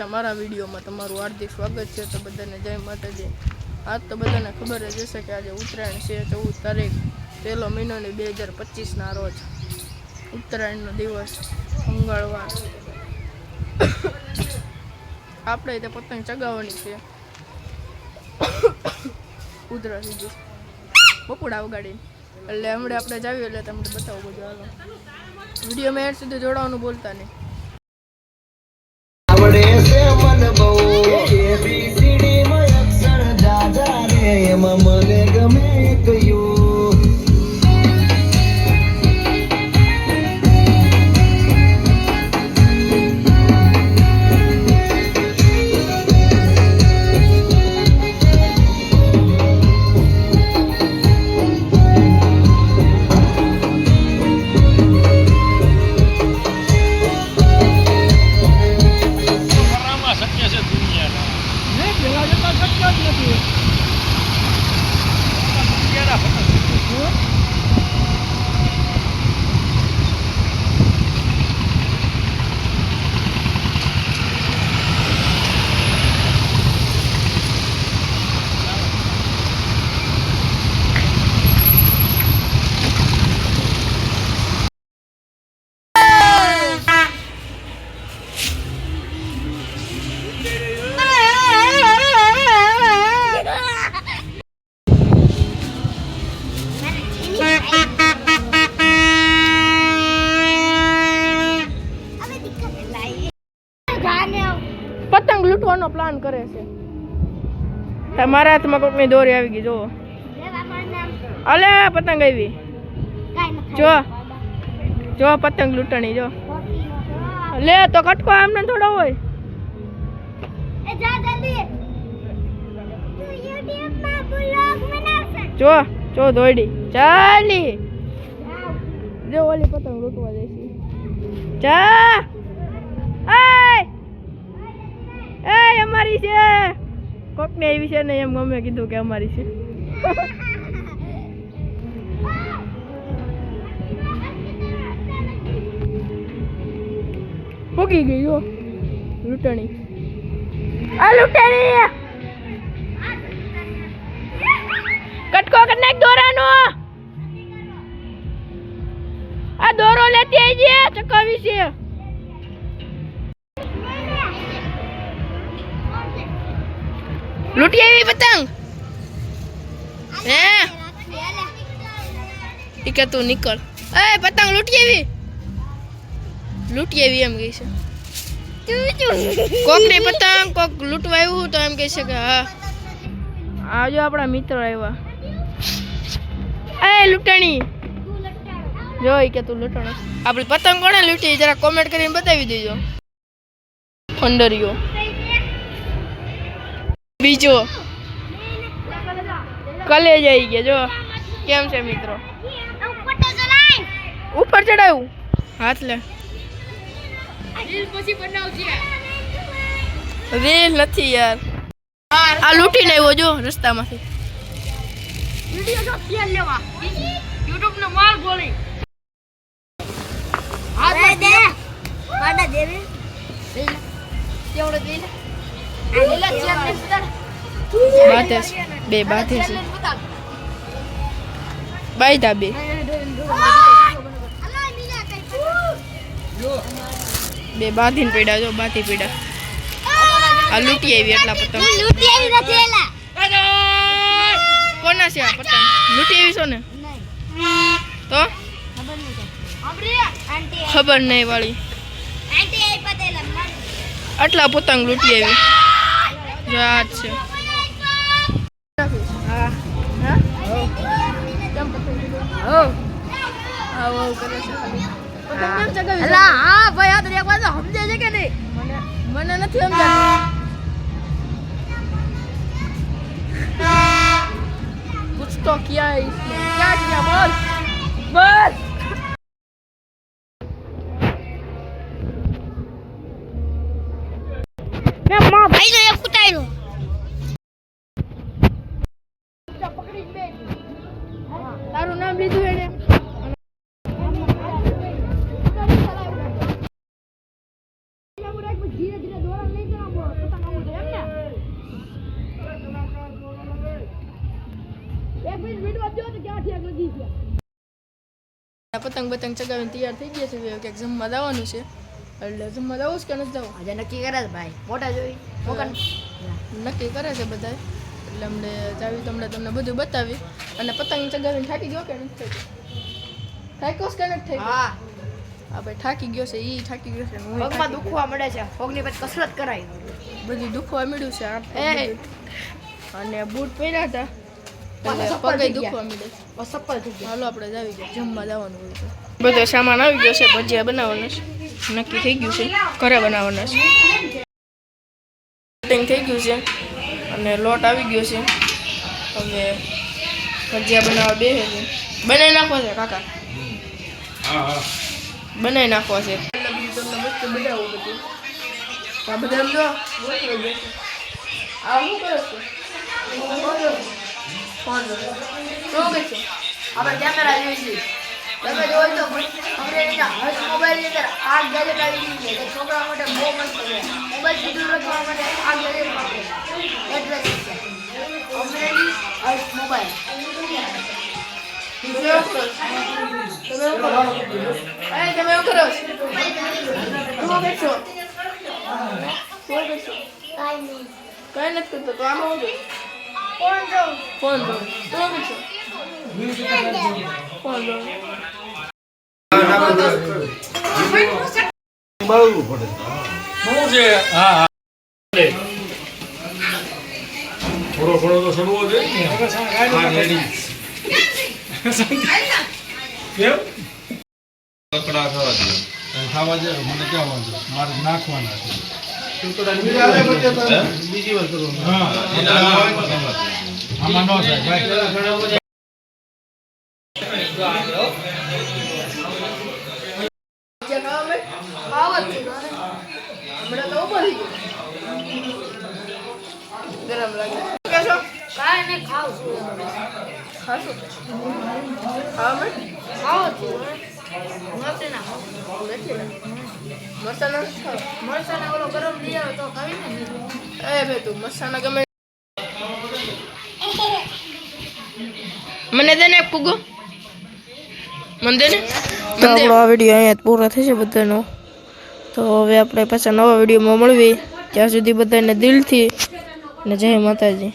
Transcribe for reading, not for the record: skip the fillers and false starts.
આપણા મારા વિડીયોમાં તમારું હાર્દિક સ્વાગત છે। તો બધાને જય માતાજી। આજ તો બધાને ખબર જ હશે કે આજે ઉત્તરાયણ છે 14 તારીખ 1લો મહિનો 2025ના રોજ ઉત્તરાયણનો દિવસ મંગળવાર। આપણે તે પતંગ ચગાવવાની છે ઉધરસ લીધી બપોડા વગાડીને એટલે હમણાં આપણે જાવીએ એટલે તમને બતાવું બધું। હાલો વિડીયોમાં એડ સુધી જોડાવાનું ભૂલતા નહીં। પતંગ લૂંટવાનો પ્લાન કરે છે। મારા હાથમાં કોકની દોરી આવી ગઈ જોવો। અલે પતંગ આવી જો જો પતંગ લૂંટણી જો લે તો કટકો આમને થોડો હોય જો જો દોડી ચાલી જો ઓલી પતંગ લૂંટવા જઈશી જા એ અમારી છે કોકને એવી છે ને એમ ગમે કીધું કે અમારી છે। ભૂગી ગઈ જો લૂંટણી આ લૂંટણી કટકો કરી નાખ દોરાનો આ દોરો લેતી આવજે ચકાવી છે। લૂંટી આવી પતંગ હે ઈ કે તું નીકળ એ પતંગ લૂંટી આવી એમ કહે છે કોક ને પતંગ કોક લૂંટવા આવ્યું તો એમ કહે છે કે હા આવજો આપણા મિત્ર આવ્યા એ લૂંટણી જોઈ કે તું લૂંટણ આપણી પતંગ કોણે લૂંટી જરા કોમેન્ટ કરીને બતાવી દેજો। ફંડરિયો બીજો કલે જઈ ગયા જો કેમ છે મિત્રો ઉપર ચડાવ્યું હાથ લે રીલ નથી યાર આ લૂંટીને આવ્યો જો રસ્તામાંથી YouTube નો માલ ગોળી હાથ દે પાડા દેવે તેવડે દે લેલા ચેર ને સ્ટાર બાતે બે બાતે છે બાઈ દા બે બે બાંધીને પડ્યા જો બાતી પડ્યા આ લૂંટી આવી એટલા પતંગ લૂંટી આવી નથી એલા કોના છે આ પતંગ લૂંટી આવી છો ને તો ખબર નહીં વાળી આટલા પતંગ લૂંટી આવી જો આ જ છે મને નથી સમજાતું कुछ तो किया है इसने क्या किया बोल बोल मैं मां भाई ने एक कुटाई लो पकड़ी બે તારું નામ લીધું એને ધીરે ધીરે દોરા નહીં કરા પતંગ ચગાવીને તૈયાર થઈ ગયા છે હવે ક્યાંક જમવા જવાનું છે એટલે જમવા જવું છે કે નથી જવું આજે નક્કી કરે છે ભાઈ મોટા જોઈ મોકા નક્કી કરે છે બધા એટલે અમને જાવી તમને બધું બતાવી અને પતંગ ચગાવીને થાકી ગયો કે નથી થાક્યો કે નથી થઈ હા ભાઈ થાકી ગયો છે ઈ થાકી ગયો છે હું પગમાં દુખવા મળે છે પગની પછી કસરત કરાય બધું દુખવા મળ્યું છે અને બૂટ પહેર્યા હતા એટલે પગે દુખવા મળે સપ્પલ થઈ ગયા હાલો આપણે જાવી ગયા જમવા જવાનું હોય તો બધો સામાન આવી ગયો છે ભજીયા બનાવવાના છે નક્કી થઈ ગયું છે ઘરે બનાવવાના છે કટિંગ થઈ ગયું છે અને લોટ આવી ગયો છે હવે ભજીયા બનાવવા બેસે છે બનાવી નાખવો છે કાકા બનાવી નાખવો છે તમને મસ્ત બનાવવું બધું આ બધા જો આ શું કરો છો ફોન શું કે છો આપણે કેમેરા જોઈ છે તમે જોઈ તો આપણે એના હજ મોબાઈલની અંદર આ ગેજેટ આવી ગઈ છે છોકરા માટે બહુ મસ્ત છે મોબાઈલ સીધું રાખવા માટે આ ગેજેટ માટે એટલે છે અમરેલી હજ મોબાઈલ તમે એવું કરો કઈ નથી કરતો તો આમાં ફોન જો ફોન થોડો તો સડવો જોઈએ કેમ કકડા થવા દે ખાવા દે મને ક્યાં વાંધો મારે નાખવાના છે બીજી વાર કરો હા આમાં નો થાય ભાઈ ગરમ લાગે કેસો કાઈ ને ખાવ છું ખાશો ખાવા ખાવ છું મરચા ના મરચાના ઓલો ગરમ લઈ આવે તો ખાવી ને એ બે તું મસાલા ગમે મને દે ને પુગો મને દે ને તો આપણો આ વિડીયો અહીંયા પૂરો થશે બધાનો તો હવે આપણે પાછા નવા વિડીયોમાં મળવી ત્યાં સુધી બધાને દિલથી ને જય માતાજી.